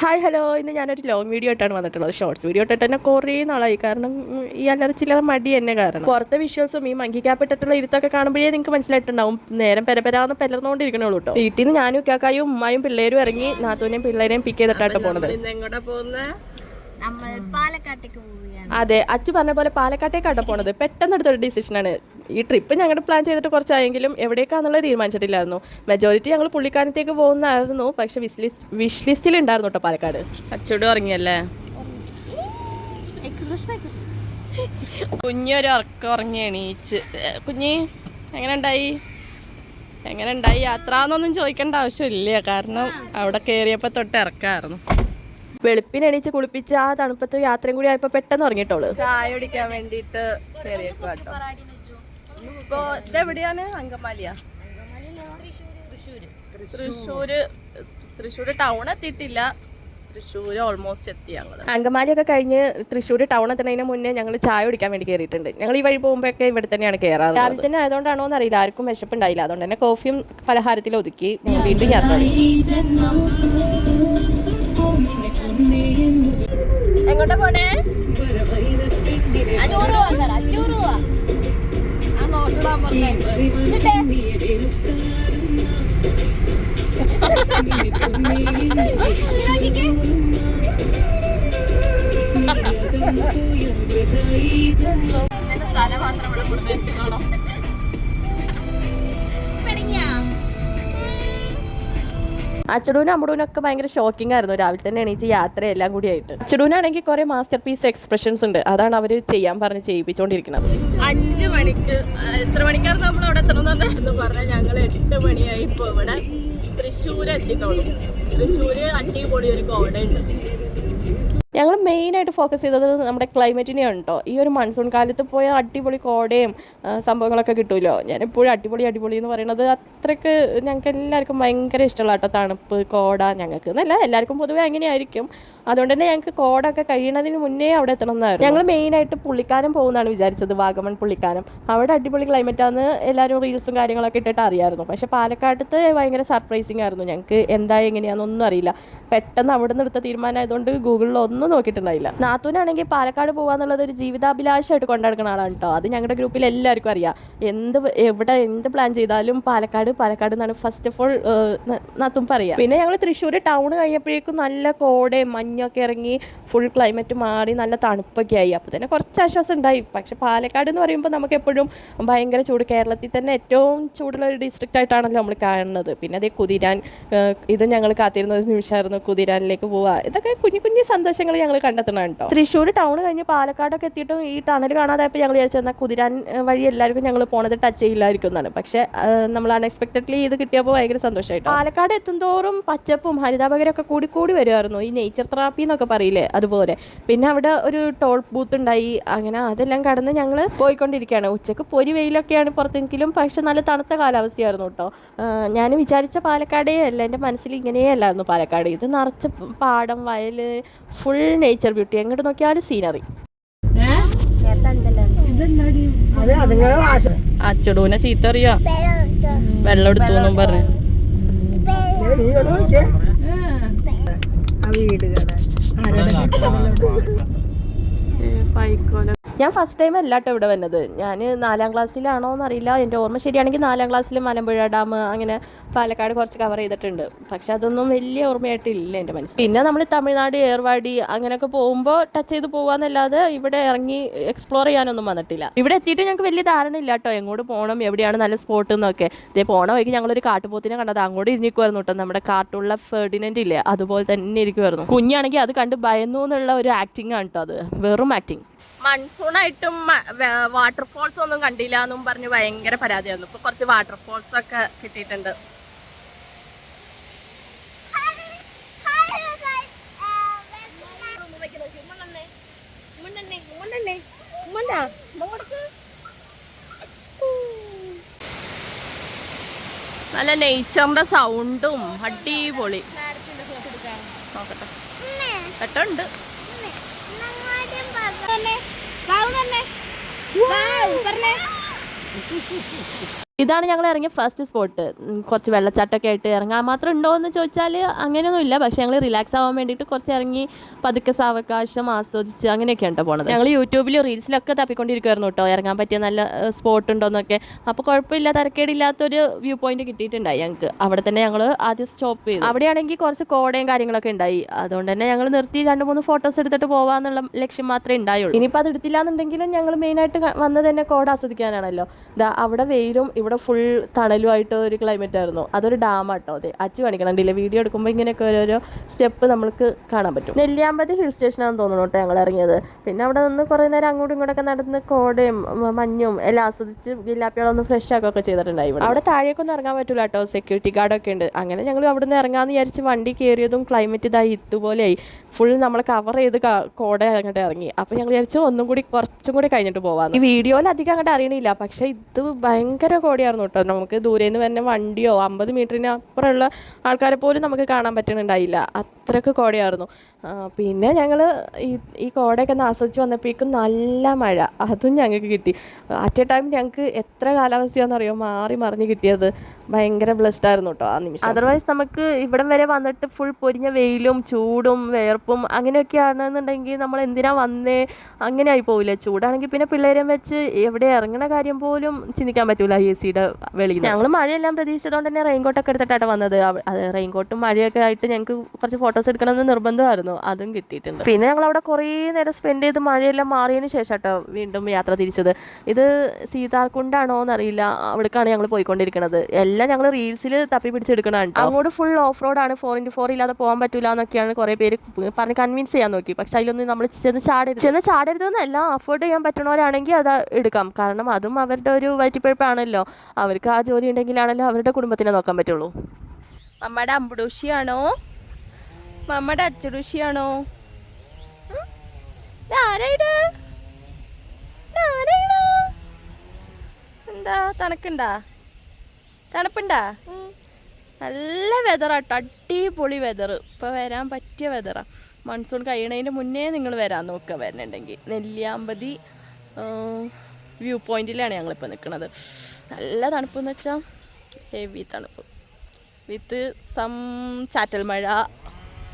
Hi hello, ഇന്ന് ഞാനൊരു long video ആയിട്ടാണ് വന്നിട്ടുള്ളത്. ഷോർട്സ് വീഡിയോ ഇട്ടിട്ട് തന്നെ കുറേ നാളായി. കാരണം ഈ അല്ലറ ചില്ലറ മടി തന്നെ കാരണം. പുറത്തെ വിഷ്വൽസും ഈ മങ്കി ക്യാപ്പിട്ടിട്ടുള്ള ഇരുത്തൊക്കെ കാണുമ്പോഴേ നിങ്ങൾക്ക് മനസ്സിലായിട്ടുണ്ടാവും നേരം പെരപെരാന്ന് പെലർന്നുകൊണ്ടിരിക്കണുള്ളൂ കേട്ടോ. വീട്ടിൽ നിന്ന് ഞാനും കാക്കായും ഉമ്മായും പിള്ളേരും ഇറങ്ങി നാത്തൂനെയും പിള്ളേരെയും പിക്ക് ചെയ്തിട്ടാണ് പോണത്. എങ്ങോട്ടാ പോകുന്നത്? അതെ, അച്ചു പറഞ്ഞ പോലെ പാലക്കാട്ടേക്കാട്ടോ പോണത്. പെട്ടെന്ന് എടുത്തൊരു ഡിസിഷനാണ്. ഈ ട്രിപ്പ് ഞങ്ങളുടെ പ്ലാൻ ചെയ്തിട്ട് കുറച്ചായെങ്കിലും എവിടേക്കാന്നുള്ളത് തീരുമാനിച്ചിട്ടില്ലായിരുന്നു. മെജോറിറ്റി ഞങ്ങൾ പുള്ളിക്കാനത്തേക്ക് പോകുന്നതായിരുന്നു. പക്ഷെ വിഷ് ലിസ്റ്റിൽ ഉണ്ടായിരുന്നു കേട്ടോ പാലക്കാട്. അച്ചൂട് ഉറങ്ങിയല്ലേ? കുഞ്ഞൊരു ഉറങ്ങി എണീച്ച്. കുഞ്ഞി എങ്ങനെ ഉണ്ടായി യാത്ര എന്നൊന്നും ചോദിക്കേണ്ട ആവശ്യമില്ല. കാരണം അവിടെ കയറിയപ്പോൾ തൊട്ട് ഇറക്കായിരുന്നു. വെളുപ്പിന് എണീച്ച് കുളിപ്പിച്ച് ആ തണുപ്പത്ത് യാത്രയും കൂടി ആയപ്പോ പെട്ടെന്ന് ഉറങ്ങിട്ടോളൂ. ചായ കുടിക്കാൻ വേണ്ടിട്ട് ഇപ്പൊ ഇതെവിടെയാണ്? അങ്കമാലിയാ? തൃശ്ശൂര് ടൗൺ എത്തിയിട്ടില്ല. തൃശ്ശൂര് ഓൾമോസ്റ്റ് എത്തി ഞങ്ങള്. അങ്കമാലിയൊക്കെ കഴിഞ്ഞ് തൃശ്ശൂർ ടൗൺ എത്തുന്നതിന് മുന്നേ ഞങ്ങൾ ചായ കുടിക്കാൻ വേണ്ടി കയറിയിട്ടുണ്ട്. ഞങ്ങൾ ഈ വഴി പോകുമ്പോഴൊക്കെ ഇവിടെ തന്നെയാണ് കയറാറ്. രാവിലെ തന്നെ ആയതുകൊണ്ടാണോ എന്ന് അറിയില്ല, ആർക്കും വിശപ്പുണ്ടായില്ല. അതുകൊണ്ട് തന്നെ കോഫിയും പലഹാരത്തിൽ ഒതുക്കി ഞങ്ങൾ വീണ്ടും യാത്ര. എങ്ങോട്ടാ പോണേ? തല മാത്രം ഇവിടെ കൊടുത്ത് വെച്ചോളൂ. അച്ചടൂനും അമ്മടൂനും ഒക്കെ ഭയങ്കര ഷോക്കിംഗ് ആയിരുന്നു രാവിലെ തന്നെ എണീച്ച് യാത്രയെല്ലാം കൂടി ആയിട്ട്. അച്ചടൂനാണെങ്കിൽ കുറെ മാസ്റ്റർ പീസ് എക്സ്പ്രഷൻസ് ഉണ്ട്. അതാണ് അവർ ചെയ്യാൻ പറഞ്ഞ് ചെയ്യിപ്പിച്ചോണ്ടിരിക്കുന്നത്. 5 മണിക്ക് എത്ര മണിക്കാണ് നമ്മൾ അവിടെ എത്തണമെന്ന് പറഞ്ഞാൽ ഞങ്ങൾ 8 മണിയായി. ഇപ്പോൾ ഇവിടെ തൃശ്ശൂർ എത്തിയിട്ടുള്ളൂ. തൃശ്ശൂര് അടിപൊളി ഒരു കോടയുണ്ട്. ഞങ്ങൾ മെയിനായിട്ട് ഫോക്കസ് ചെയ്തത് നമ്മുടെ ക്ലൈമറ്റിനെയാണ് കേട്ടോ. ഈ ഒരു മൺസൂൺ കാലത്ത് പോയ അടിപൊളി കോടയും സംഭവങ്ങളൊക്കെ കിട്ടുമല്ലോ. ഞാനെപ്പോഴും അടിപൊളി എന്ന് പറയുന്നത് അത്രയ്ക്ക് ഞങ്ങൾക്ക് എല്ലാവർക്കും ഭയങ്കര ഇഷ്ടമുള്ള കേട്ടോ. തണുപ്പ്, കോട ഞങ്ങൾക്ക് എന്നല്ല, എല്ലാവർക്കും പൊതുവെ അങ്ങനെയായിരിക്കും. അതുകൊണ്ട് തന്നെ ഞങ്ങൾക്ക് കോട ഒക്കെ കഴിയുന്നതിന് മുന്നേ അവിടെ എത്തണം എന്നായിരുന്നു. ഞങ്ങൾ മെയിനായിട്ട് പുള്ളിക്കാനം പോകുന്നതാണ് വിചാരിച്ചത്, വാഗമൺ പുള്ളിക്കാനം. അവിടെ അടിപൊളി ക്ലൈമറ്റാന്ന് എല്ലാവരും റീൽസും കാര്യങ്ങളൊക്കെ ഇട്ടിട്ട് അറിയാമായിരുന്നു. പക്ഷേ പാലക്കാട്ടത്ത് ഭയങ്കര സർപ്രൈസിങ് ആയിരുന്നു. ഞങ്ങൾക്ക് എന്താ എങ്ങനെയാണെന്നൊന്നും അറിയില്ല. പെട്ടെന്ന് അവിടെ നിന്ന് എടുത്ത തീരുമാനമായതുകൊണ്ട് ഗൂഗിളിൽ ഒന്നും നോക്കിയിട്ടുണ്ടായില്ല. നാത്തൂനാണെങ്കിൽ പാലക്കാട് പോകാന്നുള്ളത് ഒരു ജീവിതാഭിലാഷമായിട്ട് കൊണ്ടുനടക്കുന്ന ആളാണ് കേട്ടോ. അത് ഞങ്ങളുടെ ഗ്രൂപ്പിൽ എല്ലാവർക്കും അറിയാം. എന്ത് പ്ലാൻ ചെയ്താലും പാലക്കാട് എന്നാണ് ഫസ്റ്റ് ഓഫ് ഓൾ നാത്തും പറയാം. പിന്നെ ഞങ്ങൾ തൃശ്ശൂർ ടൗൺ കഴിഞ്ഞപ്പോഴേക്കും നല്ല കോടയും മഞ്ഞൊക്കെ ഇറങ്ങി ഫുൾ ക്ലൈമറ്റ് മാറി നല്ല തണുപ്പൊക്കെ ആയി. അപ്പോൾ തന്നെ കുറച്ച് ആശ്വാസം ഉണ്ടായി. പക്ഷെ പാലക്കാട് എന്ന് പറയുമ്പോൾ നമുക്ക് എപ്പോഴും ഭയങ്കര ചൂട്, കേരളത്തിൽ തന്നെ ഏറ്റവും ചൂടുള്ള ഒരു ഡിസ്ട്രിക്റ്റ് ആയിട്ടാണല്ലോ നമ്മൾ കാണുന്നത്. പിന്നെ അതേ കുതിരാൻ, ഇത് ഞങ്ങൾ കാത്തിരുന്ന ഒരു നിമിഷമായിരുന്നു കുതിരാനിലേക്ക് പോവുക. ഇതൊക്കെ കുഞ്ഞു സന്തോഷങ്ങൾ ഞങ്ങൾ കണ്ടെത്തണം കേട്ടോ. തൃശ്ശൂർ ടൗൺ കഴിഞ്ഞ് പാലക്കാടൊക്കെ എത്തിയിട്ടും ഈ ടണൽ കാണാതായപ്പോൾ ഞങ്ങൾ വിചാരിച്ചെന്നാൽ കുതിരാൻ വഴി എല്ലാവർക്കും ഞങ്ങൾ പോണത് ടച്ച് ചെയ്യില്ലായിരിക്കും എന്നാണ്. പക്ഷെ നമ്മൾ അൺഎക്സ്പെക്ടഡ്ലി ഇത് കിട്ടിയപ്പോൾ ഭയങ്കര സന്തോഷമായിട്ട്. പാലക്കാട് എത്തുന്തോറും പച്ചപ്പും ഹരിതാപകരമൊക്കെ കൂടി വരുമായിരുന്നു. ഈ നേച്ചർ തെറാപ്പി എന്നൊക്കെ പറയില്ലേ, അതുപോലെ. പിന്നെ അവിടെ ഒരു ടോൾ ബൂത്ത് ഉണ്ടായി. അങ്ങനെ അതെല്ലാം കടന്ന് ഞങ്ങൾ പോയിക്കൊണ്ടിരിക്കുകയാണ്. ഉച്ചക്ക് പൊരി വെയിലൊക്കെയാണ് പുറത്തെങ്കിലും, പക്ഷെ നല്ല തണുത്ത കാലാവസ്ഥയായിരുന്നു കേട്ടോ. ഞാൻ വിചാരിച്ച പാലക്കാടേ അല്ല, എൻ്റെ മനസ്സിൽ ഇങ്ങനെയേ അല്ലായിരുന്നു പാലക്കാട്. ഇത് നിറച്ച് പാടം, വയൽ, ഫുൾ നേച്ചർ ബ്യൂട്ടി, എങ്ങോട്ട് നോക്കിയാലും സീനറി. അച്ചടൂനെ ചീത്ത അറിയാ, വെള്ളം എടുത്തു എന്നും പറഞ്ഞു. ഞാൻ ഫസ്റ്റ് ടൈം അല്ല കേട്ടോ ഇവിടെ വന്നത്. ഞാൻ 4ാം ക്ലാസ്സിലാണോ എന്നറിയില്ല, എൻ്റെ ഓർമ്മ ശരിയാണെങ്കിൽ 4ാം ക്ലാസ്സിൽ മലമ്പുഴ ഡാം അങ്ങനെ പാലക്കാട് കുറച്ച് കവർ ചെയ്തിട്ടുണ്ട്. പക്ഷെ അതൊന്നും വലിയ ഓർമ്മയായിട്ടില്ല എൻ്റെ മനസ്സിൽ. പിന്നെ നമ്മൾ തമിഴ്നാട്, ഏർവാടി അങ്ങനെയൊക്കെ പോകുമ്പോൾ ടച്ച് ചെയ്ത് പോകാന്നല്ലാതെ ഇവിടെ ഇറങ്ങി എക്സ്പ്ലോർ ചെയ്യാനൊന്നും വന്നിട്ടില്ല. ഇവിടെ എത്തിയിട്ട് ഞങ്ങൾക്ക് വലിയ ധാരണ ഇല്ല കേട്ടോ, എങ്ങോട്ട് പോകണം, എവിടെയാണ് നല്ല സ്പോട്ട് എന്നൊക്കെ. ഇതേ പോണ വഴിക്ക് ഞങ്ങളൊരു കാട്ടുപോത്തിനെ കണ്ടത്, അങ്ങോട്ട് ഇരിക്കുമായിരുന്നു കേട്ടോ. നമ്മുടെ കാട്ടുള്ള ഫെർഡിനൻറ്റ് ഇല്ലേ, അതുപോലെ തന്നെ ഇരിക്കുമായിരുന്നു. കുഞ്ഞാണെങ്കിൽ അത് കണ്ട് ഭയന്നു എന്നുള്ള ഒരു ആക്ടിങ് ആണ് കേട്ടോ. അത് വെറും ആക്ടിങ്. മൺസൂണായിട്ടും വാട്ടർഫോൾസ് ഒന്നും കണ്ടില്ല എന്നും പറഞ്ഞ് ഭയങ്കര പരാതിയായിരുന്നു. ഇപ്പോൾ കുറച്ച് വാട്ടർഫോൾസ് ഒക്കെ കിട്ടിയിട്ടുണ്ട്. നല്ല നേച്ചറിന്റെ സൗണ്ടും അടിപൊളി. നോക്കട്ടെ, പെട്ടുണ്ട്. ഇതാണ് ഞങ്ങൾ ഇറങ്ങിയ ഫസ്റ്റ് സ്പോട്ട്. കുറച്ച് വെള്ളച്ചാട്ടമൊക്കെ ആയിട്ട് ഇറങ്ങാൻ മാത്രം ഉണ്ടോ എന്ന് ചോദിച്ചാൽ അങ്ങനെയൊന്നും ഇല്ല. പക്ഷേ ഞങ്ങൾ റിലാക്സ് ആവാൻ വേണ്ടിയിട്ട് കുറച്ച് ഇറങ്ങി പതുക്കെ സാവകാശം ആസ്വദിച്ച് അങ്ങനെയൊക്കെയാണ് കേട്ടോ പോണത്. ഞങ്ങൾ യൂട്യൂബിലും റീൽസിലൊക്കെ തപ്പിക്കൊണ്ടിരിക്കുമായിരുന്നു കേട്ടോ ഇറങ്ങാൻ പറ്റിയ നല്ല സ്പോട്ട് ഉണ്ടോയെന്നൊക്കെ. അപ്പോൾ കുഴപ്പമില്ല, തരക്കേടില്ലാത്തൊരു വ്യൂ പോയിന്റ് കിട്ടിയിട്ടുണ്ടായി ഞങ്ങൾക്ക്. അവിടെ തന്നെ ഞങ്ങൾ ആദ്യം സ്റ്റോപ്പ് ചെയ്തു. അവിടെയാണെങ്കിൽ കുറച്ച് കോടയും കാര്യങ്ങളൊക്കെ ഉണ്ടായി. അതുകൊണ്ട് തന്നെ ഞങ്ങൾ നിർത്തി 2-3 ഫോട്ടോസ് എടുത്തിട്ട് പോകാമെന്നുള്ള ലക്ഷ്യം മാത്രമേ ഉണ്ടായുള്ളൂ. ഇനിയിപ്പോൾ അത് എടുത്തില്ല എന്നുണ്ടെങ്കിലും ഞങ്ങൾ മെയിനായിട്ട് വന്നത് തന്നെ കോട ആസ്വദിക്കാനാണല്ലോ. അവിടെ വെയിലും ഇവിടെ ഫുൾ തണലുമായിട്ട് ഒരു ക്ലൈമറ്റ് ആയിരുന്നു. അതൊരു ഡാമാട്ടോ. അതെ, അച്ചു കാണിക്കണണ്ടില്ലേ വീഡിയോ എടുക്കുമ്പോൾ ഇങ്ങനെയൊക്കെ ഓരോരോ സ്റ്റെപ്പ് നമ്മൾക്ക് കാണാൻ പറ്റും. നെല്ലിയാമ്പതി ഹിൽ സ്റ്റേഷനാണെന്ന് തോന്നുന്നു കേട്ടോ ഞങ്ങൾ ഇറങ്ങിയത്. പിന്നെ അവിടെ നിന്ന് കുറേ നേരം അങ്ങോട്ടും ഇങ്ങോട്ടൊക്കെ നടന്ന് കോടയും മഞ്ഞും എല്ലാം ആസ്വദിച്ച് ജില്ലാപ്പികളൊന്ന് ഫ്രഷ് ആക്കുകയൊക്കെ ചെയ്തിട്ടുണ്ടായി. അവിടെ താഴേക്കൊന്നും ഇറങ്ങാൻ പറ്റില്ല കേട്ടോ, സെക്യൂരിറ്റി ഗാർഡൊക്കെ ഉണ്ട്. അങ്ങനെ ഞങ്ങൾ അവിടെ നിന്ന് ഇറങ്ങാമെന്ന് വിചാരിച്ച് വണ്ടി കയറിയതും ക്ലൈമറ്റ് ഇതായി ഇതുപോലെയായി. ഫുൾ നമ്മൾ കവർ ചെയ്ത് കോട അങ്ങോട്ട് ഇറങ്ങി. അപ്പോൾ ഞങ്ങൾ വിചാരിച്ചു ഒന്നും കൂടി കുറച്ചും കൂടി കഴിഞ്ഞിട്ട് പോകാം. ഈ വീഡിയോയിൽ അധികം അങ്ങോട്ട് അറിയണില്ല, പക്ഷേ ഇത് ഭയങ്കര കോടയായിരുന്നു കേട്ടോ. നമുക്ക് ദൂരെ നിന്ന് വരുന്ന വണ്ടിയോ 50 മീറ്ററിന് അപ്പുറമുള്ള ആൾക്കാരെ പോലും നമുക്ക് കാണാൻ പറ്റുന്നുണ്ടായില്ല, അത്രയ്ക്ക് കോടയായിരുന്നു. പിന്നെ ഞങ്ങൾ ഈ കോടയൊക്കെ ഒന്ന് ആസ്വദിച്ച് വന്നപ്പോഴേക്കും നല്ല മഴ, അതും ഞങ്ങൾക്ക് കിട്ടി. അറ്റ് എ ടൈം ഞങ്ങൾക്ക് എത്ര കാലാവസ്ഥയാണെന്നറിയോ മാറി മറിഞ്ഞ് കിട്ടിയത്. ഭയങ്കര ബ്ലെസ്ഡ് ആയിരുന്നു കേട്ടോ ആ നിമിഷം. അതർവൈസ് നമുക്ക് ഇവിടം വരെ വന്നിട്ട് ഫുൾ പൊരിഞ്ഞ വെയിലും ചൂടും വേർപ്പും അങ്ങനെയൊക്കെയാണെന്നുണ്ടെങ്കിൽ നമ്മൾ എന്തിനാ വന്നേ അങ്ങനെ ആയി പോവില്ലേ. ചൂടാണെങ്കിൽ പിന്നെ പിള്ളേരെയും വെച്ച് എവിടെ ഇറങ്ങണ കാര്യം പോലും ചിന്തിക്കാൻ പറ്റൂല AC-യുടെ വെളിയിൽ. ഞങ്ങൾ മഴയെല്ലാം പ്രതീക്ഷിച്ചതുകൊണ്ട് തന്നെ റെയിൻകോട്ടൊക്കെ എടുത്തിട്ടാണ് വന്നത്. റെയിൻകോട്ടും മഴയൊക്കെ ആയിട്ട് ഞങ്ങൾക്ക് കുറച്ച് ഫോട്ടോസ് എടുക്കണമെന്ന് നിർബന്ധമായിരുന്നു, അതും കിട്ടിയിട്ടുണ്ട്. പിന്നെ ഞങ്ങൾ അവിടെ കുറേ നേരം സ്പെൻഡ് ചെയ്ത് മഴയെല്ലാം മാറിയതിന് ശേഷം കേട്ടോ വീണ്ടും യാത്ര തിരിച്ചത്. ഇത് സീതാർകുണ്ടാണോ എന്നറിയില്ല, അവിടേക്കാണ് ഞങ്ങൾ പോയിക്കൊണ്ടിരിക്കുന്നത്. എല്ലാം ഞങ്ങൾ റീൽസിൽ തപ്പി പിടിച്ചെടുക്കണതാണ്. അങ്ങോട്ട് ഫുൾ ഓഫ് റോഡാണ്, 4x4 ഇല്ലാതെ പോകാൻ പറ്റില്ല എന്നൊക്കെയാണ് കുറേ പേര് പറഞ്ഞ് കൺവിൻസ് ചെയ്യാൻ നോക്കി. പക്ഷെ അതിലൊന്നും നമ്മൾ ചെന്ന് ചാടരുതെന്നല്ല, അഫോർഡ് ചെയ്യാൻ പറ്റുന്നവരാണെങ്കിൽ അത് എടുക്കാം. കാരണം അതും അവരുടെ ഒരു വയറ്റിപ്പഴപ്പാണല്ലോ. അവർക്ക് ആ ജോലി ഉണ്ടെങ്കിലാണല്ലോ അവരുടെ കുടുംബത്തിനെ നോക്കാൻ പറ്റുള്ളൂ. മമ്മയുടെ അമ്പുടൂഷിയാണോ, മമ്മയുടെ അച്ചുടൂഷിയാണോ? എന്താ തണുപ്പുണ്ടാ? നല്ല വെതറാട്ടോ, അടിപൊളി വെതർ. ഇപ്പോൾ വരാൻ പറ്റിയ വെതറാണ്. മൺസൂൺ കഴിയണതിന് മുന്നേ നിങ്ങൾ വരാൻ നോക്കുക വരുന്നുണ്ടെങ്കിൽ. നെല്ലിയാമ്പതി വ്യൂ പോയിന്റിലാണ് ഞങ്ങളിപ്പോൾ നിൽക്കുന്നത്. നല്ല തണുപ്പെന്ന് വെച്ചാൽ ഹെവി തണുപ്പ് വിത്ത് സം ചാറ്റൽ മഴ.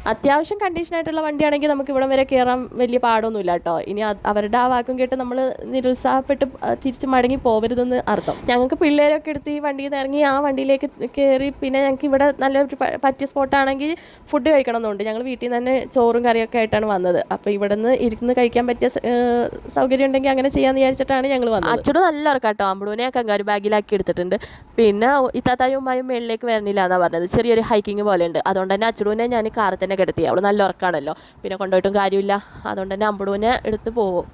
അത്യാവശ്യം കണ്ടീഷനായിട്ടുള്ള വണ്ടിയാണെങ്കിൽ നമുക്ക് ഇവിടെ വരെ കയറാൻ വലിയ പാടൊന്നുമില്ല കേട്ടോ. ഇനി അവരുടെ ആ വാക്കും കേട്ട് നമ്മൾ നിരുത്സാഹപ്പെട്ട് തിരിച്ച് മടങ്ങി പോകരുതെന്ന് അർത്ഥം. ഞങ്ങൾക്ക് പിള്ളേരൊക്കെ എടുത്ത് ഈ വണ്ടിയിൽ നിന്ന് ഇറങ്ങി ആ വണ്ടിയിലേക്ക് കയറി പിന്നെ ഞങ്ങൾക്ക് ഇവിടെ നല്ലൊരു പറ്റിയ സ്പോട്ടാണെങ്കിൽ ഫുഡ് കഴിക്കണമെന്നുണ്ട്. ഞങ്ങൾ വീട്ടിൽ നിന്ന് തന്നെ ചോറും കറിയൊക്കെ ആയിട്ടാണ് വന്നത്. അപ്പോൾ ഇവിടെ നിന്ന് ഇരുന്ന് കഴിക്കാൻ പറ്റിയ സൗകര്യം ഉണ്ടെങ്കിൽ അങ്ങനെ ചെയ്യാമെന്ന് വിചാരിച്ചിട്ടാണ് ഞങ്ങൾ വന്നത്. അച്ചൂട് നല്ല ഉറക്കാട്ടോ, അമ്പടൂനെ കങ്കാരു ബാഗിലാക്കി എടുത്തിട്ടുണ്ട്. പിന്നെ ഇത്താത്തായും ഉമ്മായും മേളിലേക്ക് വരണില്ല എന്നാണ് പറഞ്ഞത്. ചെറിയൊരു ഹൈക്കിങ് പോലെ ഉണ്ട്. അതുകൊണ്ട് തന്നെ അച്ചൂടിനെ ഞാൻ കാറിൽ തന്നെ കിടത്തി. അവൾ നല്ല ഉറക്കാണല്ലോ, പിന്നെ കൊണ്ടുപോയിട്ടും കാര്യമില്ല. അതുകൊണ്ട് തന്നെ അമ്പടൂനെ എടുത്ത്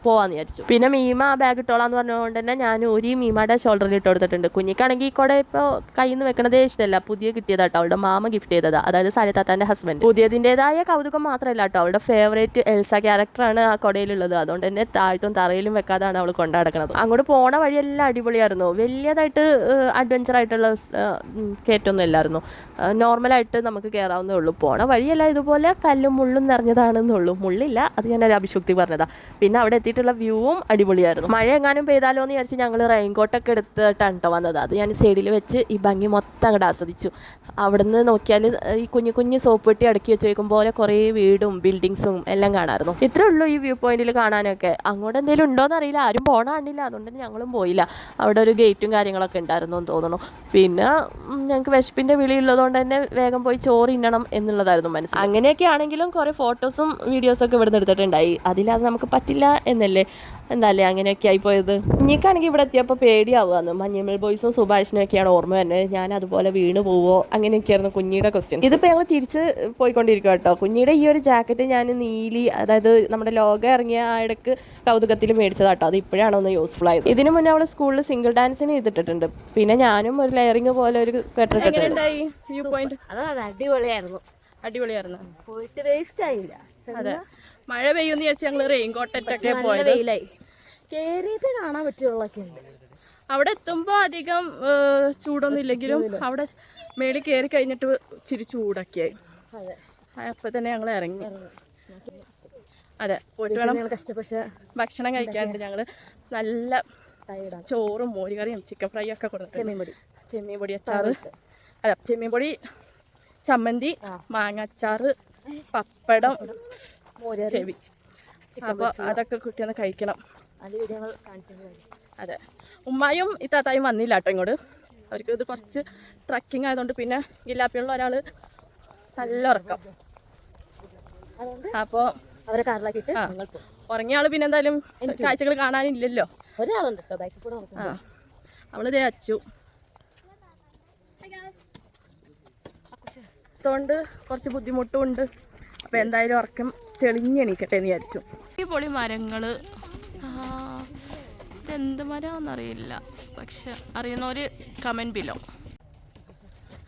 പോവാന്ന് വിചാരിച്ചു. പിന്നെ മീമ ആ ബാഗ് ഇട്ടോളാന്ന് പറഞ്ഞുകൊണ്ട് തന്നെ ഞാൻ ഒരു മീമയുടെ ഷോൾഡറിൽ ഇട്ട് കൊടുത്തിട്ടുണ്ട്. കുഞ്ഞിക്കാണെങ്കിൽ ഈ കൂടെ ഇപ്പോൾ കയ്യിൽ നിന്ന് വെക്കണതേ ഇഷ്ടമല്ല, പുതിയ കിട്ടിയതാട്ടോ, അവളുടെ മാമ ഗിഫ്റ്റ് ചെയ്തതാ, അതായത് സാലിത്താത്താൻ്റെ ഹസ്ബൻഡ്. പുതിയതിൻ്റെതായ കൗതുകം മാത്രമല്ല കേട്ടോ, അവളുടെ ഫേവറേറ്റ് എൽസ ക്യാരക്ടറാണ് ആ കൊടയിലുള്ളത്. അതുകൊണ്ട് തന്നെ താഴ്ത്തും തറയിലും വെക്കാതാണ് അവൾ കൊണ്ടാടക്കുന്നത്. അങ്ങോട്ട് പോണ വഴിയെല്ലാം അടിപൊളിയായിരുന്നു. വലിയതായിട്ട് അഡ്വഞ്ചർ ആയിട്ടുള്ള കയറ്റമൊന്നും ഇല്ലായിരുന്നു, നോർമലായിട്ട് നമുക്ക് കയറാവുന്നേ ഉള്ളൂ. പോണ വഴിയെല്ലാം ഇതുപോലെ കല്ലും മുള്ളും നിറഞ്ഞതാണെന്നുള്ളൂ. മുള്ളില്ല, അത് ഞാനൊരു അഭിഷുക്തി പറഞ്ഞതാ. പിന്നെ അവിടെ എത്തിയിട്ടുള്ള വ്യൂവും അടിപൊളിയായിരുന്നു. മഴ എങ്ങാനും പെയ്താലോ എന്ന് വിചാരിച്ച് ഞങ്ങൾ റെയിൻകോട്ടൊക്കെ എടുത്തിട്ടാണ് കേട്ടോ വന്നത്. അത് ഞാൻ സൈഡിൽ വെച്ച് ഈ ഭംഗി മൊത്തം അങ്ങോട്ട് ആസ്വദിച്ചു. അവിടുന്ന് നോക്കിയാൽ ഈ കുഞ്ഞു സോപ്പ് പെട്ടി അടുക്കി വെച്ച് വയ്ക്കും പോലെ കുറേ വീടും ബിൽഡിങ്സും എല്ലാം കാണാമായിരുന്നു. ഇത്രേ ഉള്ളൂ ഈ വ്യൂ പോയിന്റിൽ കാണാനൊക്കെ. അങ്ങോട്ട് എന്തെങ്കിലും ഉണ്ടോയെന്ന് അറിയില്ല, ആരും പോകണ കണ്ടില്ല. അതുകൊണ്ട് ഞങ്ങളും പോയില്ല. അവിടെ ഒരു ഗേറ്റും കാര്യങ്ങളൊക്കെ ഉണ്ടായിരുന്നു എന്ന് തോന്നുന്നു. പിന്നെ ഞങ്ങൾക്ക് വിശപ്പിൻ്റെ വിളി ഉള്ളതുകൊണ്ട് തന്നെ വേഗം പോയി ചോറ് തിന്നണം എന്നുള്ളതായിരുന്നു മനസ്സിൽ. അങ്ങനെയൊക്കെ ആണെങ്കിലും കുറേ ഫോട്ടോസും വീഡിയോസൊക്കെ ഇവിടെ നിന്ന് എടുത്തിട്ടുണ്ടായി. അതിലത് നമുക്ക് പറ്റില്ല എന്നല്ലേ, എന്താല്ലേ അങ്ങനെയൊക്കെ ആയിപ്പോയത്. എനിക്കാണെങ്കിൽ ഇവിടെ എത്തിയപ്പോൾ പേടിയാവുകയെന്ന്. മഞ്ഞമ്മൽ ബോയ്സും സുഭാഷിനും ഒക്കെയാണ് ഓർമ്മ തന്നെ. ഞാൻ അതുപോലെ വീണ് പോവോ അങ്ങനെയൊക്കെയായിരുന്നു കുഞ്ഞിയുടെ ക്വസ്റ്റ്യൻ. ഇതിപ്പോൾ ഞങ്ങൾ തിരിച്ച് പോയിക്കൊണ്ടിരിക്കുക കേട്ടോ. കുഞ്ഞിയുടെ ഈ ഒരു ജാക്കറ്റ് ഞാൻ നീലി, അതായത് നമ്മുടെ ലോകം ഇറങ്ങിയ ആ ഇടയ്ക്ക് കൗതുകത്തിൽ മേടിച്ചതാട്ടോ. അത് ഇപ്പോഴാണ് ഒന്ന് യൂസ്ഫുൾ ആയത്. ഇതിന് മുന്നേ അവൾ സ്കൂളിൽ സിംഗിൾ ഡാൻസിന് ചെയ്തിട്ടുണ്ട്. പിന്നെ ഞാനും ഒരു ലെയറിങ് പോലെ ഒരു സ്വെറ്റർ ഇട്ടിട്ടുണ്ട്. വ്യൂ പോയിന്റ് അടിപൊളിയായിരുന്നു. പോയിട്ട് വേസ്റ്റ് ആയില്ല. അതെ, മഴ പെയ്യുമെന്ന് വിചാരിച്ച് ഞങ്ങൾ റെയിൻകോട്ടൊക്കെ പോയത്. കേറിയിട്ട് കാണാൻ പറ്റുള്ളൊക്കെ ഉണ്ട്. അവിടെ എത്തുമ്പോൾ അധികം ചൂടൊന്നും ഇല്ലെങ്കിലും അവിടെ മേളിൽ കയറി കഴിഞ്ഞിട്ട് ഇച്ചിരി ചൂടൊക്കെയായി. അപ്പം തന്നെ ഞങ്ങൾ ഇറങ്ങി. അതെ, പോയിട്ട് വേണം ഭക്ഷണം കഴിക്കാനുണ്ട്. ഞങ്ങൾ നല്ല ചോറും മോരുകറിയും ചിക്കൻ ഫ്രൈ ഒക്കെ കൊടുത്തു. ചെമ്മീൻ പൊടി അച്ചാറ്, അല്ല ചെമ്മീൻ പൊടി, ചമ്മന്തി, മാങ്ങ അച്ചാറ്, പപ്പടം, മോരുകറി. അപ്പോൾ അതൊക്കെ കുട്ടിയൊന്ന് കഴിക്കണം. അതെ, ഉമ്മായും ഈ താത്തായും വന്നില്ല കേട്ടോ ഇങ്ങോട്ട്. അവർക്ക് ഇത് കുറച്ച് ട്രക്കിംഗ് ആയതുകൊണ്ട്, പിന്നെ ഗില്ലാപ്പിയുള്ള ഒരാൾ നല്ല ഉറക്കം. അപ്പോൾ അവരെ കാറിലാക്കിയിട്ട് ഉറങ്ങിയ ആള് പിന്നെ എന്തായാലും കാഴ്ചകൾ കാണാനില്ലല്ലോ. ഒരാളുണ്ട് അവളിതേ അച്ചു അതുകൊണ്ട് കുറച്ച് ബുദ്ധിമുട്ടും ഉണ്ട്. അപ്പോൾ എന്തായാലും ഉറക്കം തെളിഞ്ഞെണീക്കട്ടെ എന്ന് വിചാരിച്ചു. ഈ പൊളി മരങ്ങള് ഇതെന്ത് മരമാണെന്നറിയില്ല, പക്ഷെ അറിയുന്നവര് കമന്റ് ബിലോ.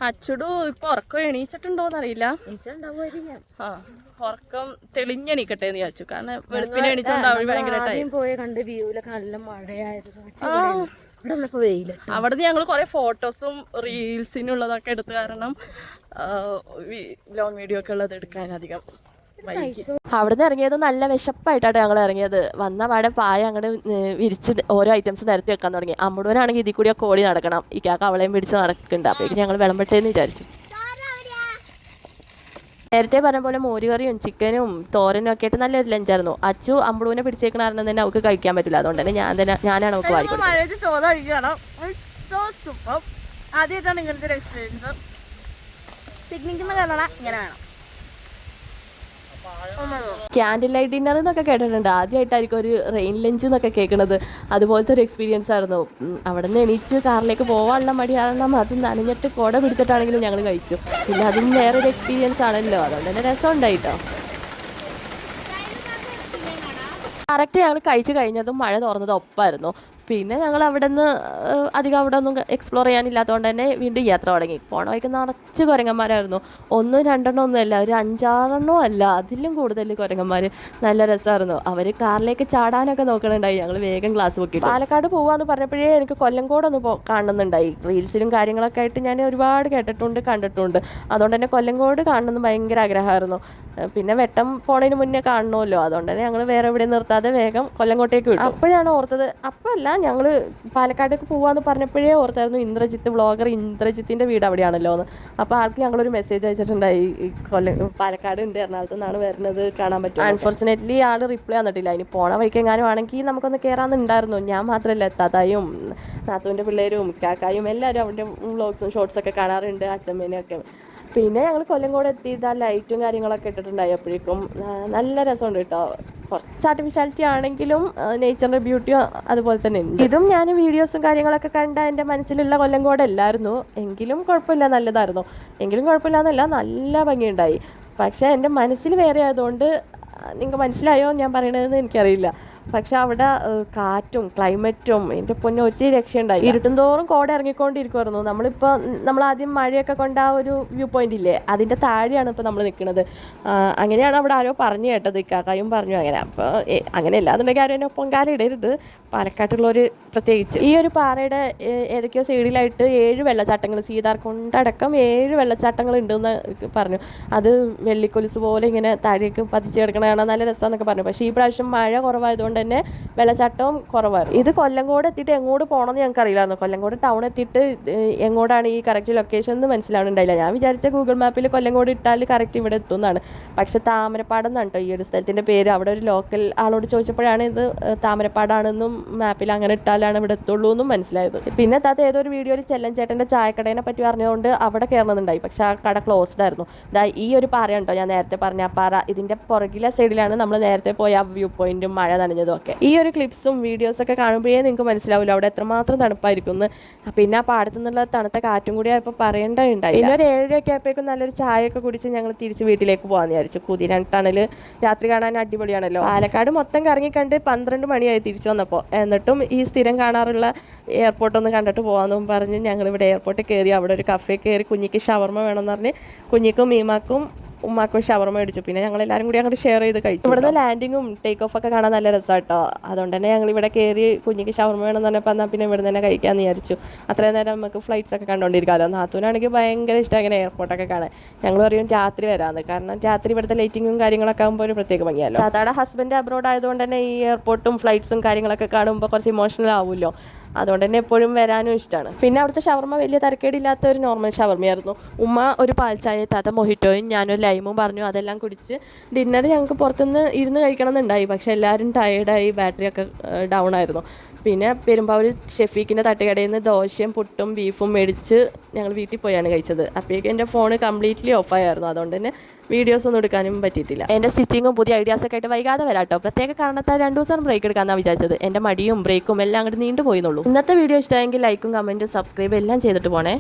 അച്ചുടു ഇപ്പൊ ഉറക്കം എണീച്ചിട്ടുണ്ടോന്നറിയില്ല. ആ, ഉറക്കം തെളിഞ്ഞെണീക്കട്ടെ എന്ന് വിചാരിച്ചു. കാരണം വെളുപ്പിനെ എണീച്ചോണ്ടാവും ഭയങ്കര ടൈം പോയ കണ്ട് വ്യൂലൊക്കെ നല്ല മഴയായിരുന്നു. അവിടുന്ന് ഞങ്ങൾ കുറെ ഫോട്ടോസും റീൽസിനുള്ളതൊക്കെ എടുത്തു. കാരണം ലോങ് വീഡിയോ ഒക്കെ ഉള്ളത് എടുക്കാൻ അധികം അവിടുന്ന് ഇറങ്ങിയത് നല്ല വിശപ്പായിട്ടാണ് ഞങ്ങൾ ഇറങ്ങിയത്. വന്ന പാടെ പായ അങ്ങോട്ട് വിരിച്ച് ഓരോ ഐറ്റംസ് നിരത്തി വെക്കാൻ തുടങ്ങി. അമ്മൂടനാണെങ്കിൽ ഇതിൽ കൂടി ഒക്കെ ഓടി നടക്കണം. ഇക്കാക്ക് അവളെയും പിടിച്ച് നടക്കുന്നുണ്ട്. അപ്പോഴേക്കും ഞങ്ങൾ വിളമ്പട്ടേന്ന് വിചാരിച്ചു. നേരത്തെ പറഞ്ഞ പോലെ മോരുകറിയും ചിക്കനും തോരനും ഒക്കെ ആയിട്ട് നല്ലൊരു ലഞ്ചായിരുന്നു. അച്ചു അമ്പളൂനെ പിടിച്ചേക്കണ കാരണം തന്നെ അവൾക്ക് കഴിക്കാൻ പറ്റില്ല. അതുകൊണ്ട് തന്നെ ഞാനാണ് അവൾക്ക് വാങ്ങിക്കുന്നത്. ചോറ് കഴിക്കണം. ആദ്യമായിട്ടാണ് ഇങ്ങനത്തെ ഒരു എക്സ്പീരിയൻസ്. പിക്നിക്കിന് കാണണം ഇങ്ങനെ വേണം. ക്യാൻഡിൽ ലൈറ്റ് ഡിന്നർ എന്നൊക്കെ കേട്ടിട്ടുണ്ട്. ആദ്യമായിട്ടായിരിക്കും ഒരു റെയിൻ ലഞ്ച് എന്നൊക്കെ കേൾക്കുന്നത്. അതുപോലത്തെ ഒരു എക്സ്പീരിയൻസ് ആയിരുന്നു. അവിടെ നിന്ന് എണീച്ച് കാറിലേക്ക് പോകാനുള്ള മടി കാരണം അത് നനഞ്ഞിട്ട് കുട പിടിച്ചിട്ടാണെങ്കിലും ഞങ്ങൾ കഴിച്ചു. പിന്നെ അതും വേറൊരു എക്സ്പീരിയൻസ് ആണല്ലോ, അതുകൊണ്ട് തന്നെ രസം ഉണ്ടായിട്ടോ. കറക്റ്റ് ഞങ്ങൾ കഴിച്ചു കഴിഞ്ഞതും മഴ തുറന്നതും ഒപ്പമായിരുന്നു. പിന്നെ ഞങ്ങൾ അവിടെ നിന്ന് അധികം അവിടെ ഒന്നും എക്സ്പ്ലോർ ചെയ്യാനില്ലാത്തതുകൊണ്ട് തന്നെ വീണ്ടും യാത്ര തുടങ്ങി. പോണ വഴിക്ക് നിറച്ച് കുരങ്ങന്മാരായിരുന്നു. 1 2 ഒന്നുമല്ല, ഒരു 5 6 അല്ല, അതിലും കൂടുതൽ കുരങ്ങന്മാർ. നല്ല രസമായിരുന്നു. അവർ കാറിലേക്ക് ചാടാനൊക്കെ നോക്കണുണ്ടായി. ഞങ്ങൾ വേഗം ഗ്ലാസ് പൊക്കി. പാലക്കാട് പോവാന്ന് പറഞ്ഞപ്പോഴേ എനിക്ക് കൊല്ലംകോടൊന്ന് കാണുന്നുണ്ടായി. റീൽസിലും കാര്യങ്ങളൊക്കെ ആയിട്ട് ഞാൻ ഒരുപാട് കേട്ടിട്ടുണ്ട്, കണ്ടിട്ടുണ്ട്. അതുകൊണ്ട് തന്നെ കൊല്ലംകോട് കാണണമെന്ന് ഭയങ്കര ആഗ്രഹമായിരുന്നു. പിന്നെ വെട്ടം പോണതിന് മുന്നേ കാണണമല്ലോ, അതുകൊണ്ട് തന്നെ ഞങ്ങൾ വേറെ എവിടെ നിർത്താതെ വേഗം കൊല്ലംകോട്ടേക്ക് വിട്ടു. അപ്പോഴാണ് ഓർത്തത്, അപ്പോഴല്ല ഞങ്ങൾ പാലക്കാടേക്ക് പോവാന്ന് പറഞ്ഞപ്പോഴേ ഓർത്തായിരുന്നു ഇന്ദ്രജിത്ത് വ്ളോഗർ ഇന്ദ്രജിത്തിൻ്റെ വീട് അവിടെയാണല്ലോ എന്ന്. അപ്പോൾ ആൾക്ക് ഞങ്ങളൊരു മെസ്സേജ് അയച്ചിട്ടുണ്ടായി, പാലക്കാട് ഉണ്ട്, എറണാകുളത്ത് നിന്നാണ് വരുന്നത്, കാണാൻ പറ്റും. അൺഫോർച്ചുനേറ്റ്ലി ആൾ റിപ്ലൈ തന്നിട്ടില്ല. ഇനി പോണ വഴിക്കെങ്ങാനും ആണെങ്കിൽ നമുക്കൊന്ന് കയറാമെന്നുണ്ടായിരുന്നു. ഞാൻ മാത്രമല്ല, താത്തായും നാത്തൂൻ്റെ പിള്ളേരും കാക്കായും എല്ലാവരും അവരുടെ വ്ളോഗ്സും ഷോർട്സൊക്കെ കാണാറുണ്ട്, അച്ഛമ്മേനെയൊക്കെ. പിന്നെ ഞങ്ങൾ കൊല്ലംകോട് എത്തി. ഇതാ ലൈറ്റും കാര്യങ്ങളൊക്കെ ഇട്ടിട്ടുണ്ടായി. അപ്പോഴേക്കും നല്ല രസമുണ്ട് കേട്ടോ. കുറച്ച് ആർട്ടിഫിഷ്യാലിറ്റി ആണെങ്കിലും നേച്ചറിൻ്റെ ബ്യൂട്ടിയോ അതുപോലെ തന്നെ ഉണ്ട്. ഇതും ഞാൻ വീഡിയോസും കാര്യങ്ങളൊക്കെ കണ്ട എൻ്റെ മനസ്സിലുള്ള കൊല്ലംകോടല്ലായിരുന്നു. എങ്കിലും കുഴപ്പമില്ല, നല്ലതായിരുന്നു. എങ്കിലും കുഴപ്പമില്ലാന്നല്ല, നല്ല ഭംഗിയുണ്ടായി. പക്ഷേ എൻ്റെ മനസ്സിൽ വേറെ ആയതുകൊണ്ട് നിങ്ങൾക്ക് മനസ്സിലായോ ഞാൻ പറയണതെന്ന് എനിക്കറിയില്ല. പക്ഷെ അവിടെ കാറ്റും ക്ലൈമറ്റും എൻ്റെ പൊന്നെ ഒത്തിരി രക്ഷയുണ്ടായി. ഇരുട്ടും തോറും കോട ഇറങ്ങിക്കൊണ്ടിരിക്കുമായിരുന്നു. നമ്മൾ ആദ്യം മഴയൊക്കെ കൊണ്ട് ആ ഒരു വ്യൂ പോയിന്റ് ഇല്ലേ, അതിൻ്റെ താഴെയാണ് ഇപ്പോൾ നമ്മൾ നിൽക്കുന്നത്. അങ്ങനെയാണ് അവിടെ ആരോ പറഞ്ഞു കേട്ടത്, ഇക്കാക്കായും പറഞ്ഞു അങ്ങനെ. അപ്പോൾ അങ്ങനെ അല്ലാന്നുണ്ടെങ്കിൽ ആരും എന്നെ പൊങ്കാല ഇടരുത്, പാലക്കാട്ടുള്ളവർ പ്രത്യേകിച്ച്. ഈ ഒരു പാറയുടെ ഏതൊക്കെയോ സൈഡിലായിട്ട് 7 വെള്ളച്ചാട്ടങ്ങൾ, സീതാർകുണ്ടടക്കം 7 വെള്ളച്ചാട്ടങ്ങൾ ഉണ്ടെന്ന് പറഞ്ഞു. അത് വെള്ളിക്കൊലുസ് പോലെ ഇങ്ങനെ താഴേക്ക് പതിച്ച് കിടക്കണതാണ്, നല്ല രസമെന്നൊക്കെ പറഞ്ഞു. പക്ഷേ ഈ പ്രാവശ്യം മഴ കുറവായതുകൊണ്ട് തന്നെ വെള്ളച്ചാട്ടവും കുറവായിരുന്നു. ഇത് കൊല്ലംകോട് എത്തിയിട്ട് എങ്ങോട്ട് പോകണമെന്ന് ഞങ്ങൾക്ക് അറിയില്ലായിരുന്നു. കൊല്ലംകോട് ടൗൺ എത്തിയിട്ട് എങ്ങോട്ടാണ് ഈ കറക്റ്റ് ലൊക്കേഷൻ എന്ന് മനസ്സിലാവുന്നുണ്ടായില്ല. ഞാൻ വിചാരിച്ച ഗൂഗിൾ മാപ്പിൽ കൊല്ലംകോട് ഇട്ടാൽ കറക്റ്റ് ഇവിടെ എത്തുന്നതാണ്. പക്ഷെ താമരപ്പാടം എന്നാണ് കേട്ടോ ഈ ഒരു സ്ഥലത്തിൻ്റെ പേര്. അവിടെ ഒരു ലോക്കൽ ആളോട് ചോദിച്ചപ്പോഴാണ് ഇത് താമരപ്പാടാണെന്നും മാപ്പിൽ അങ്ങനെ ഇട്ടാലാണ് ഇവിടെ എത്തുള്ളൂ എന്നും മനസ്സിലായത്. പിന്നെ താത്ത ഏതൊരു വീഡിയോയിൽ ചെല്ലഞ്ചേട്ടൻ്റെ ചായക്കടേനെ പറ്റി പറഞ്ഞുകൊണ്ട് അവിടെ കയറണമെന്നുണ്ടായി. പക്ഷെ ആ കട ക്ലോസ്ഡ് ആയിരുന്നു. ഈ ഒരു പാറയാണ് കേട്ടോ ഞാൻ നേരത്തെ പറഞ്ഞ ആ പാറ. ഇതിൻ്റെ പുറകിലെ സൈഡിലാണ് നമ്മൾ നേരത്തെ പോയ ആ വ്യൂ പോയിന്റും മഴ നനഞ്ഞതും ഒക്കെ. ഈ ഒരു ക്ലിപ്സും വീഡിയോസൊക്കെ കാണുമ്പോഴേ നിങ്ങൾക്ക് മനസ്സിലാവില്ല അവിടെ എത്രമാത്രം തണുപ്പായിരിക്കും എന്ന്. പിന്നെ ആ പാടത്തു നിന്നുള്ള തണുത്ത കാറ്റും കൂടി ആയപ്പോൾ പറയേണ്ടതുണ്ടായി. പിന്നെ ഒരു 7 ആയപ്പോഴേക്കും നല്ലൊരു ചായയൊക്കെ കുടിച്ച് ഞങ്ങൾ തിരിച്ച് വീട്ടിലേക്ക് പോകാമെന്ന് വിചാരിച്ചു. കുതിരട്ടണൽ രാത്രി കാണാൻ അടിപൊളിയാണല്ലോ. പാലക്കാട് മൊത്തം കറങ്ങിക്കണ്ട് 12 മണിയായി തിരിച്ചു വന്നപ്പോൾ. എന്നിട്ടും ഈ സ്ഥിരം കാണാറുള്ള എയർപോർട്ടൊന്ന് കണ്ടിട്ട് പോകാമെന്നും പറഞ്ഞ് ഞങ്ങളിവിടെ എയർപോർട്ടിൽ കയറി. അവിടെ ഒരു കഫേ കയറി കുഞ്ഞിക്ക് ഷവർമ വേണമെന്ന് പറഞ്ഞ് കുഞ്ഞിക്കും മീമാക്കും ഉമ്മാക്കും ഷവർമ മേടിച്ചു. പിന്നെ ഞങ്ങൾ എല്ലാവരും കൂടി അങ്ങോട്ട് ഷെയർ ചെയ്ത് കഴിച്ചു. ഇവിടുന്ന് ലാൻഡിങ്ങും ടേക്ക് ഓഫ് ഒക്കെ കാണാൻ നല്ല രസമാണ് കേട്ടോ. അതുകൊണ്ട് തന്നെ ഞങ്ങൾ ഇവിടെ കയറി കുഞ്ഞിക്ക് ഷവർമ വേണമെന്ന് പറഞ്ഞപ്പോൾ എന്നാൽ പിന്നെ ഇവിടെ തന്നെ കഴിക്കാമെന്ന് വിചാരിച്ചു. അത്രയും നേരം നമുക്ക് ഫ്ലൈറ്റ്സ് ഒക്കെ കണ്ടുകൊണ്ടിരിക്കാമല്ലോ. നാത്തൂനാണെങ്കിൽ ഭയങ്കര ഇഷ്ടം അങ്ങനെ എയർപോർട്ടൊക്കെ കാണാൻ. ഞങ്ങൾ പറയും രാത്രി വരാമെന്ന്. കാരണം രാത്രി ഇവിടുത്തെ ലൈറ്റിങ്ങും കാര്യങ്ങളൊക്കെ ആകുമ്പോൾ ഒരു പ്രത്യേക ഭംഗിയല്ലോ. താത്താടെ ഹസ്ബൻഡ് അബ്രോഡ് ആയതുകൊണ്ട് തന്നെ ഈ എയർപോർട്ടും ഫ്ലൈറ്റ്സും കാര്യങ്ങളൊക്കെ കാണുമ്പോൾ കുറച്ച് ഇമോഷണൽ ആവുമല്ലോ. അതുകൊണ്ട് തന്നെ എപ്പോഴും വരാനും ഇഷ്ടമാണ്. പിന്നെ അവിടുത്തെ ഷവർമ വലിയ തരക്കേടില്ലാത്ത ഒരു നോർമൽ ഷവർമയായിരുന്നു. ഉമ്മ ഒരു പാൽച്ചായ, താത്ത മൊഹിറ്റോയും ഞാനൊരു ലൈമും പറഞ്ഞു. അതെല്ലാം കുടിച്ച് ഡിന്നർ ഞങ്ങൾക്ക് പുറത്തുനിന്ന് ഇരുന്ന് കഴിക്കണം എന്നുണ്ടായി. പക്ഷേ എല്ലാവരും ടയേർഡായി, ബാറ്ററിയൊക്കെ ഡൗൺ ആയിരുന്നു. പിന്നെ പെരുമ്പാവൂർ ഷെഫീക്കിൻ്റെ തട്ടുകടയിൽ നിന്ന് ദോശയും പുട്ടും ബീഫും മേടിച്ച് ഞങ്ങൾ വീട്ടിൽ പോയാണ് കഴിച്ചത്. അപ്പോഴേക്കും എൻ്റെ ഫോൺ കംപ്ലീറ്റ്ലി ഓഫായിരുന്നു. അതുകൊണ്ട് തന്നെ വീഡിയോസ് ഒന്നും എടുക്കാനും പറ്റിയിട്ടില്ല. എൻ്റെ സ്റ്റിച്ചിങ്ങും പുതിയ ഐഡിയാസൊക്കെ ആയിട്ട് വൈകാതെ വരാട്ടോ. പ്രത്യേക കാരണത്താൽ 2 ദിവസം ബ്രേക്ക് എടുക്കാമെന്നാണ് വിചാരിച്ചത്. എൻ്റെ മടിയും ബ്രേക്കും എല്ലാം അങ്ങോട്ട് നീണ്ടു പോയിന്നുള്ളൂ. ഇന്നത്തെ വീഡിയോ ഇഷ്ടമായെങ്കിൽ ലൈക്കും കമൻറ്റും സബ്സ്ക്രൈബും എല്ലാം ചെയ്തിട്ട് പോണേ.